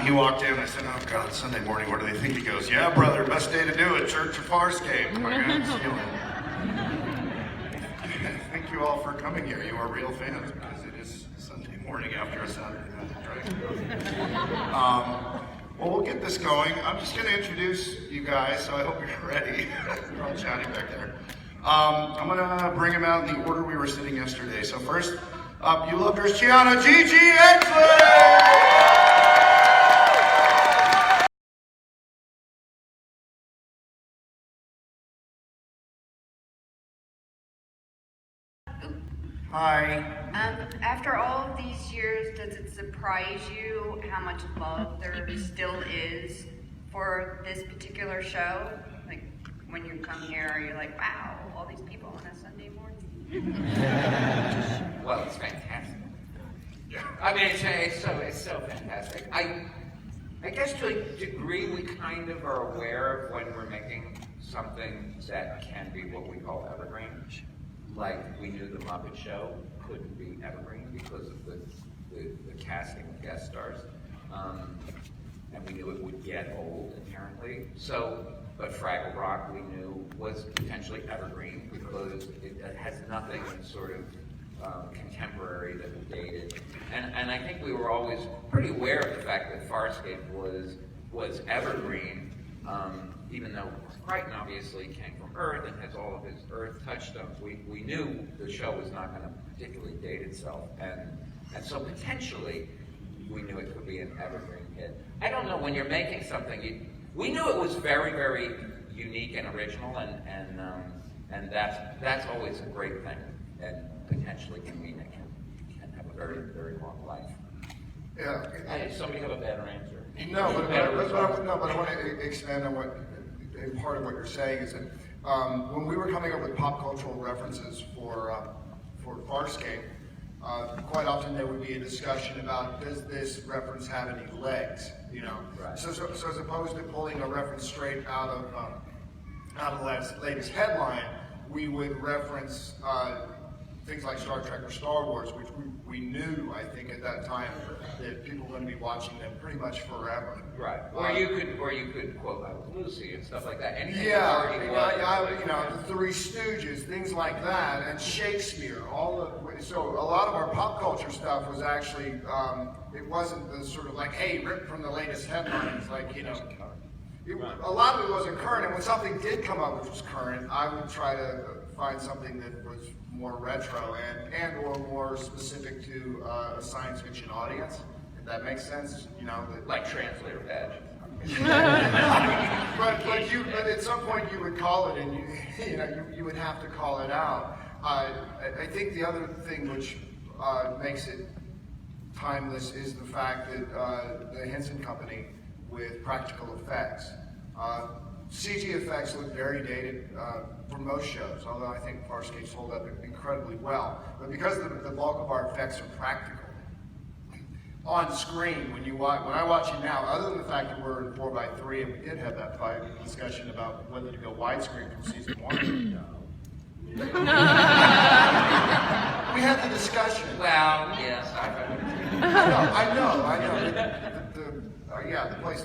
he walked in, I said, oh God, Sunday morning, what do they think? He goes, yeah, brother, best day to do it, church of Farscape. I'm like, I'm stealing. Thank you all for coming here. You are real fans because it is Sunday morning after a Saturday night, right? Well, we'll get this going. I'm just going to introduce you guys, so I hope you're ready. We're all chatting back there. I'm going to bring them out in the order we were sitting yesterday. So first up, you love Cristiano Gigi Exley! Hi. After all of these years, does it surprise you how much love there still is for this particular show? Like, when you come here, you're like, wow, all these people on a Sunday morning? Well, it's fantastic. I mean, it's so fantastic. I guess to a degree, we kind of are aware of when we're making something that can be what we call evergreen. Like, we knew the Muppet Show couldn't be evergreen because of the casting of guest stars. And we knew it would get old inherently. But Fraggle Rock we knew was potentially evergreen because it has nothing sort of contemporary that was dated. And I think we were always pretty aware of the fact that Farscape was evergreen, even though Crichton obviously came from Earth and has all of his Earth touchstones. We knew the show was not going to particularly date itself, and so potentially we knew it could be an evergreen hit. I don't know, when you're making something, we knew it was very, very unique and original, and that's always a great thing, and potentially can mean it can have a very, very long life. Yeah. Does somebody have a better answer? No, but I want to expand on what part of what you're saying is that when we were coming up with pop cultural references for Farscape, quite often there would be a discussion about, does this reference have any legs? You know, right. So as opposed to pulling a reference straight out of the latest headline, we would reference things like Star Trek or Star Wars, which we knew, I think, at that time that people were going to be watching them pretty much forever. Right. Or you could quote I Was Lucy and stuff like that. Anything Yeah, the the Three Stooges, things like that, and Shakespeare. So a lot of our pop culture stuff was actually it wasn't the sort of like, hey, ripped from the latest headlines, like a lot of it wasn't current. And when something did come up which was current, I would try to find something that was more retro and or more specific to a science fiction audience, if that makes sense. like translator badge. but at some point you would call it, and you would have to call it out. I think the other thing which makes it timeless is the fact that the Henson Company with practical effects. CG effects look very dated for most shows, although I think Farscape's hold up incredibly well. But because the bulk of our effects are practical, on screen, when I watch it now, other than the fact that we're in 4:3, and we did have that fight discussion about whether to go widescreen from season 1. We had the discussion. Well, yes, I know.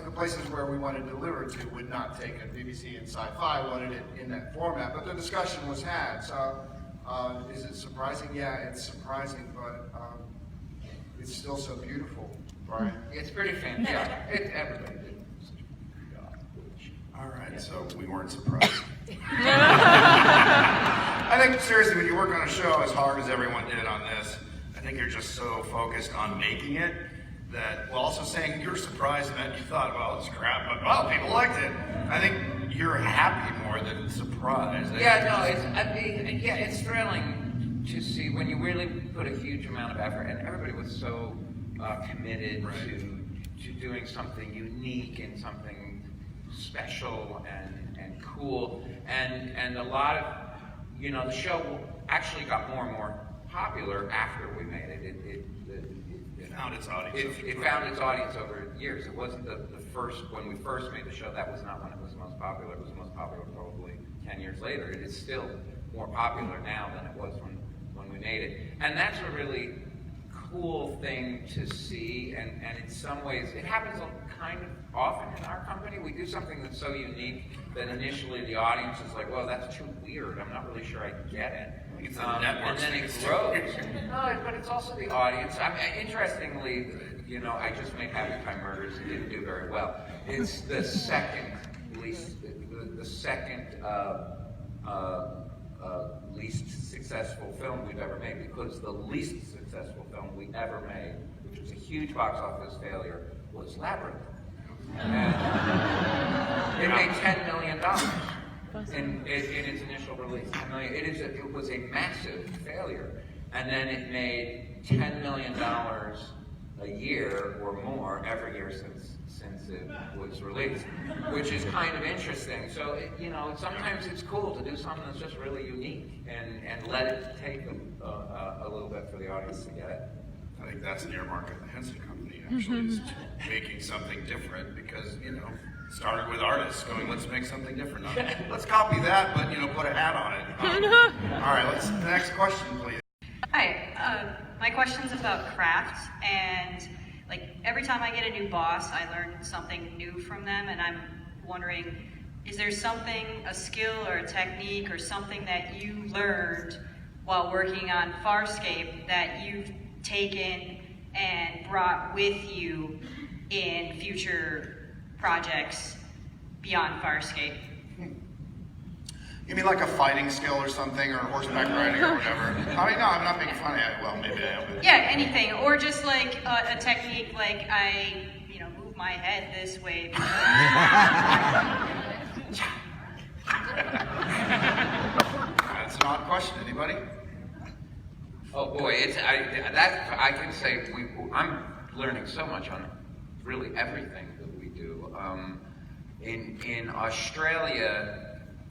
The places where we wanted to deliver to would not take it. BBC and Sci-Fi wanted it in that format, but the discussion was had. So, is it surprising? Yeah, it's surprising, but it's still so beautiful, right? It's pretty fantastic. Everybody did such a good job. All right, so we weren't surprised. I think seriously, when you work on a show as hard as everyone did on this, I think you're just so focused on making it that, while also saying you're surprised that you thought, well, it's crap, but well, people liked it. I think you're happy more than surprised. It's thrilling to see when you really put a huge amount of effort, and everybody was so committed to doing something unique and something special and cool, and a lot of, the show actually got more and more popular after we made it. It found its audience. It found its audience over years. It wasn't the first, when we first made the show, that was not when it was most popular. It was most popular probably 10 years later. It is still more popular now than it was when we made it. And that's a really cool thing to see, and in some ways, it happens kind of often in our company. We do something that's so unique that initially the audience is like, well, that's too weird, I'm not really sure I get it. And then it grows. No, but it's also the audience. I mean, interestingly, you know, I just made Happy Time Murders and didn't do very well. It's the second least least successful film we've ever made, because the least successful film we ever made, which was a huge box office failure, was Labyrinth. And it made $10 million in its initial release. It was a massive failure. And then it made $10 million a year or more every year since it was released, which is kind of interesting. So, you know, sometimes it's cool to do something that's just really unique and let it take a little bit for the audience to get it. I think that's an earmark of the Henson Company, actually, is making something different, because, you know, started with artists going, let's make something different. Let's copy that, but, you know, put a hat on it. All right, next question, please. Hi, my question's about craft, and like every time I get a new boss, I learn something new from them, and I'm wondering, is there something, a skill or a technique or something that you learned while working on Farscape that you've taken and brought with you in future projects beyond Farscape? You mean like a fighting skill or something, or horseback riding or whatever? I mean, no, I'm not being funny. Well, maybe I am. But... Yeah, anything, or just like a technique, like I, you know, move my head this way. That's an odd question. Anybody? Oh boy, I can say I'm learning so much on really everything that we do. In Australia,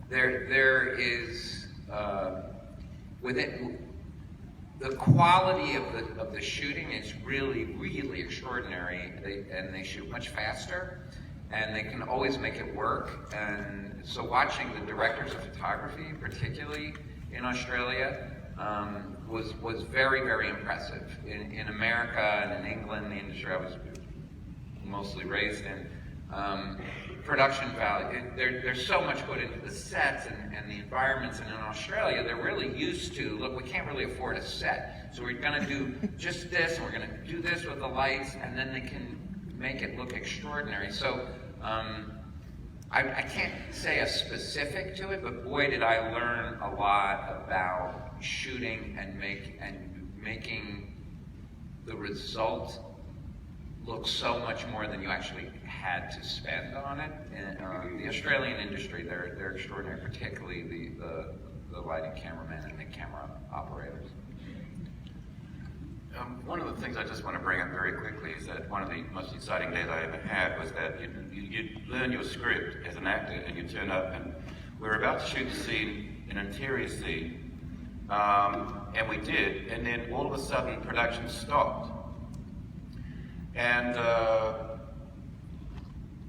there is within the quality of the shooting is really extraordinary. They shoot much faster, and they can always make it work. And so watching the directors of photography, particularly in Australia, was very impressive. In America and in England, the industry I was mostly raised in, production value, there's so much put into the sets and the environments, and in Australia they're really used to, look, we can't really afford a set, so we're going to do just this, and we're going to do this with the lights, and then they can make it look extraordinary. So I can't say a specific to it, but boy did I learn a lot about shooting and making the result look so much more than you actually had to spend on it. And the Australian industry, they're extraordinary, particularly the lighting cameramen and the camera operators. One of the things I just want to bring up very quickly is that one of the most exciting days I ever had was that you learn your script as an actor, and you turn up, and we're about to shoot the scene, an interior scene, and we did, and then all of a sudden production stopped. And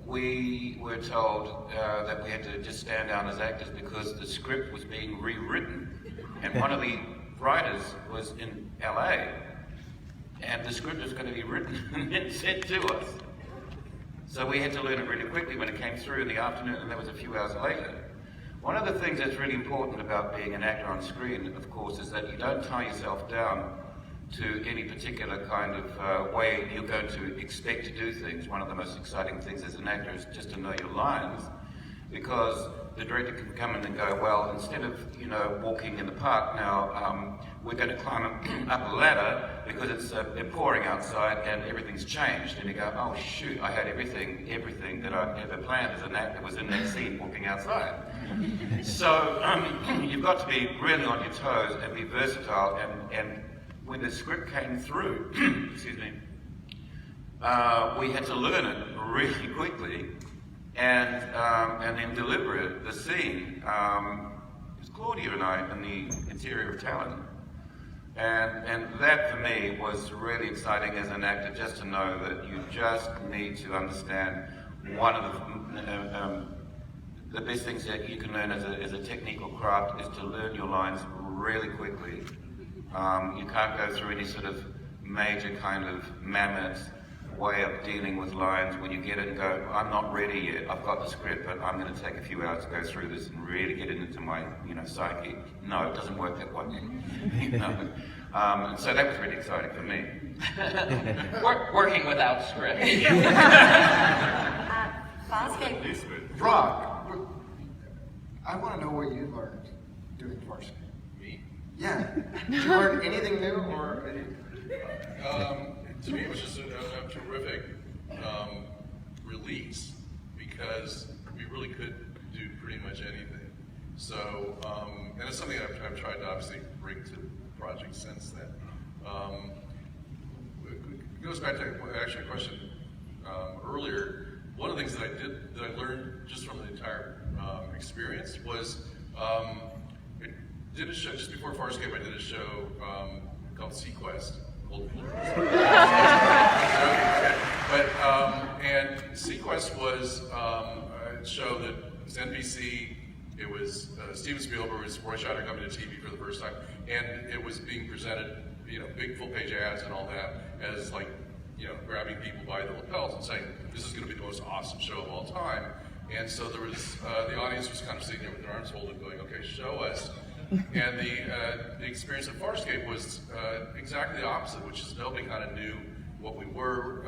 we were told that we had to just stand down as actors because the script was being rewritten. And one of the writers was in LA, and the script was going to be written and then sent to us. So we had to learn it really quickly when it came through in the afternoon, and that was a few hours later. One of the things that's really important about being an actor on screen, of course, is that you don't tie yourself down to any particular kind of way you're going to expect to do things. One of the most exciting things as an actor is just to know your lines, because the director can come in and go, well, instead of, you know, walking in the park now, we're going to climb up a ladder because it's pouring outside and everything's changed. And you go, oh shoot, I had everything that I'd ever planned as an actor was in that scene walking outside. So you've got to be really on your toes and be versatile, and when the script came through, excuse me, we had to learn it really quickly and then deliver it, the scene. It was Claudia and I in the interior of Talon. And that for me was really exciting as an actor, just to know that you just need to understand one of the best things that you can learn as a technical craft is to learn your lines really quickly. You can't go through any sort of major kind of mammoth way of dealing with lines when you get it and go, I'm not ready yet, I've got the script, but I'm going to take a few hours to go through this and really get it into my, psyche. No, it doesn't work that way. And so that was really exciting for me. Working without script. Farscape. Rock, I want to know what you learned doing Farscape. Me? Yeah. Did you learn anything new or? To me, it was just a terrific release because we really could do pretty much anything. So, and it's something I've tried to obviously bring to the project since then. It goes back to actually a question earlier. One of the things that I learned just from the entire experience was I did a show just before Farscape. I did a show called Sequest. And Sequest was a show that was NBC. It was Steven Spielberg, was Roy Scheider coming to TV for the first time, and it was being presented, big full-page ads and all that, as like, grabbing people by the lapels and saying, this is going to be the most awesome show of all time. And so there was, the audience was kind of sitting there with their arms folded going, okay, show us. And the experience of Farscape was exactly the opposite, which is nobody kind of knew what we were.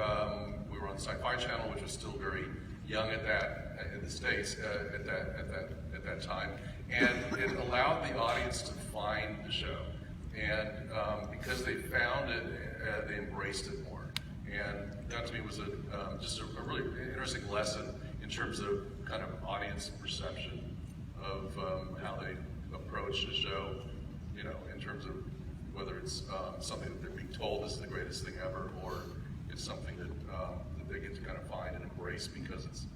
We were on Sci-Fi Channel, which was still very young in the States at that time, and it allowed the audience to find the show. And because they found it, they embraced it more. And that to me was just a really interesting lesson in terms of kind of audience perception of how they approach the show, in terms of whether it's something that they're being told is the greatest thing ever, or it's something that they get to kind of find and embrace because it's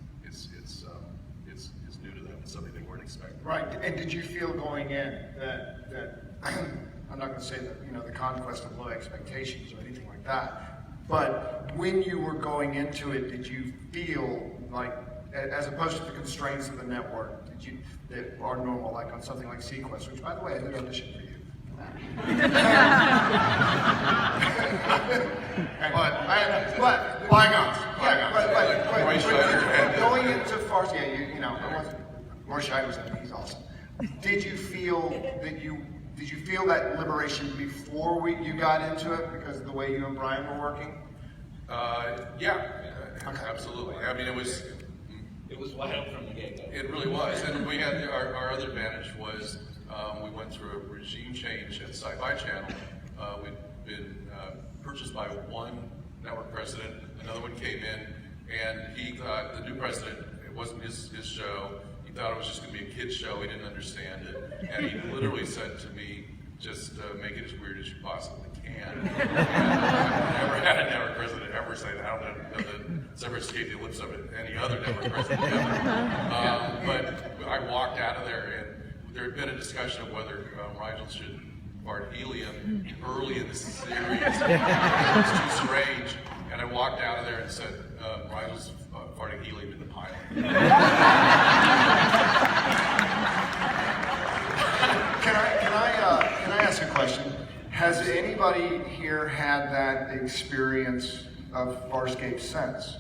new to them. It's something they weren't expecting. Right. And did you feel going in that I'm not going to say that the conquest of low expectations or anything like that, but when you were going into it, did you feel like, as opposed to the constraints of the network, that are normal, like on something like Sequest, which, by the way, I did audition for you. but bygones. But going into Farscape, I wasn't. Roy Scheider was in it. He's awesome. Did you feel that liberation before you got into it because of the way you and Brian were working? Yeah, absolutely. I mean, it was wild from the get-go. It really was, and we had our other advantage was we went through a regime change at Sci-Fi Channel. We'd been purchased by one network president, another one came in, and he thought the new president, it wasn't his show. He thought it was just going to be a kid's show. He didn't understand it, and he literally said to me, "Just make it as weird as you possibly can." And I've never had a network president ever say that. I don't know that it's ever escaped the lips of any other network president ever. But I walked out of there, and there had been a discussion of whether Rigel should fart helium early in the series. It was too strange. And I walked out of there and said, Rigel's farting helium in the pilot. Can I ask a question? Has anybody here had that experience of Farscape since?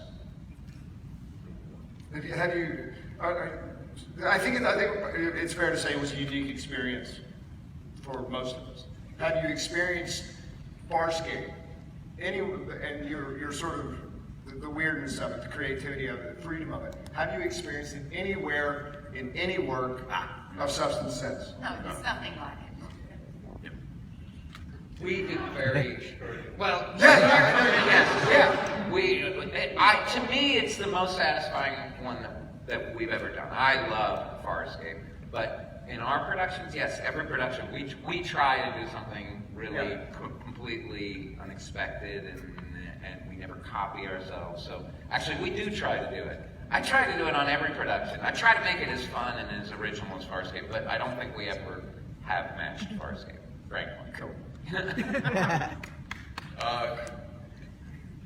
Have you? I think it's fair to say it was a unique experience for most of us. Have you experienced Farscape? And your sort of the weirdness of it, the creativity of it, the freedom of it. Have you experienced it anywhere in any work of substance since? No, it's nothing like it. We do very well. Yeah. To me, it's the most satisfying one that we've ever done. I love Farscape, but in our productions, yes, every production we try to do something really completely unexpected, and we never copy ourselves. So actually, we do try to do it. I try to do it on every production. I try to make it as fun and as original as Farscape, but I don't think we ever have matched Farscape. Frankly. Cool.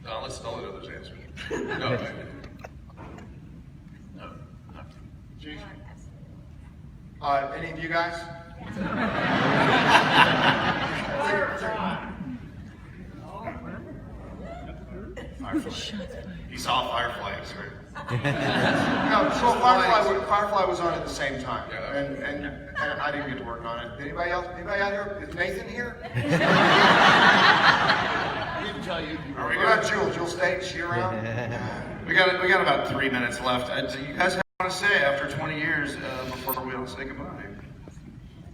Let's let others answer. No. Jeez. Any of you guys? He saw Fireflies, right? No, so Firefly was on at the same time, and I didn't get to work on it. Anybody else? Anybody out here? Is Nathan here? Are we What about good? Jules? Jules stay? Is she around? We got about 3 minutes left. Do you guys have want to say after 20 years before we all say goodbye?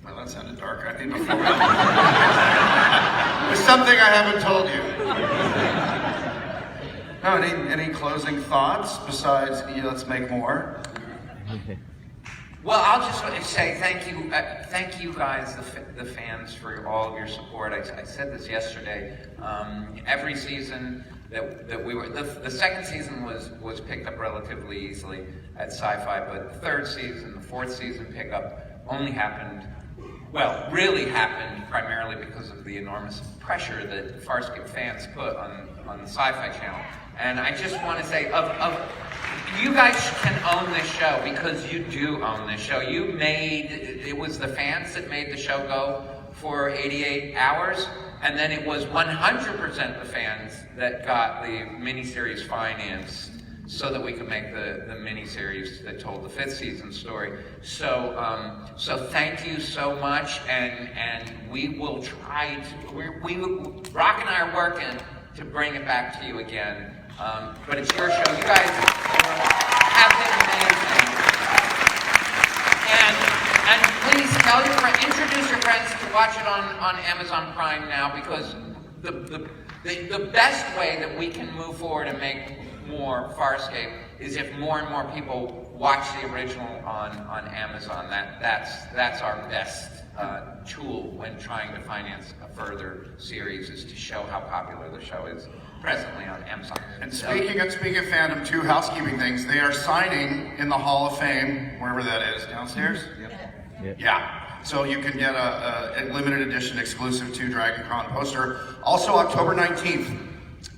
Well, that sounded dark. I think before there's something I haven't told you. No, any closing thoughts besides let's make more? Well, I'll just say thank you guys, the fans, for all of your support. I said this yesterday. Every season that we were, the second season was picked up relatively easily at Sci-Fi, but the third season, the fourth season pickup only happened. Well, really happened primarily because of the enormous pressure that Farscape fans put on the Sci-Fi channel. And I just want to say, you guys can own this show because you do own this show. It was the fans that made the show go for 88 hours, and then it was 100% the fans that got the miniseries financed so that we could make the miniseries that told the fifth season story. So thank you so much, and we will try to. Rock and I are working to bring it back to you again. But it's your show. You guys have been amazing. And please tell your friends, introduce your friends to watch it on Amazon Prime now, because the best way that we can move forward and make more Farscape is if more and more people watch the original on Amazon. That's our best tool when trying to finance a further series, is to show how popular the show is presently on Amazon. And speaking of fandom, 2 housekeeping things. They are signing in the Hall of Fame, wherever that is, downstairs? Yep. Yeah. So you can get a limited edition exclusive to Dragon Con poster. Also, October 19th,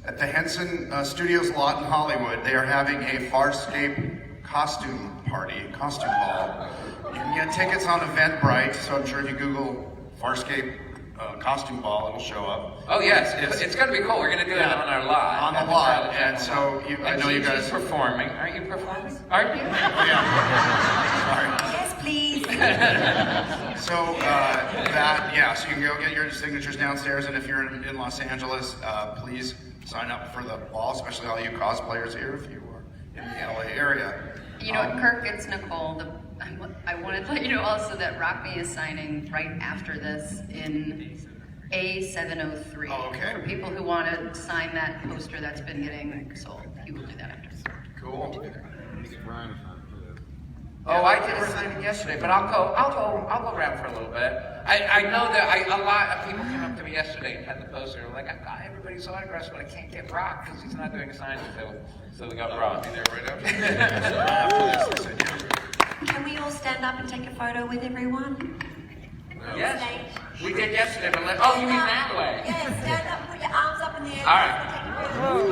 at the Henson Studios lot in Hollywood, they are having a Farscape costume ball. You can get tickets on Eventbrite, so I'm sure if you Google Farscape costume ball, it'll show up. Oh yes, it's going to be cool. We're going to do it on our lot. On the lot, and so I know you guys performing. Aren't you performing? Aren't you? Yeah. Yes, please. So so you can go get your signatures downstairs, and if you're in Los Angeles, please sign up for the ball, especially all you cosplayers here if you are in the LA area. You know, Kirk, it's Nicole. I wanted to let you know also that Rock Me is signing right after this in A703. Oh, okay. For people who want to sign that poster that's been getting sold, he will do that after. Cool. Oh, I did a signing yesterday, but I'll go around for a little bit. I know that a lot of people came up to me yesterday and had the poster. They're like, I got everybody's autographs, but I can't get Rock because he's not doing a signing. So we got Rock. Be there right after. Can we all stand up and take a photo with everyone? Yes, we did yesterday, but you mean that way? Yeah, stand up, put your arms up in the air. All right.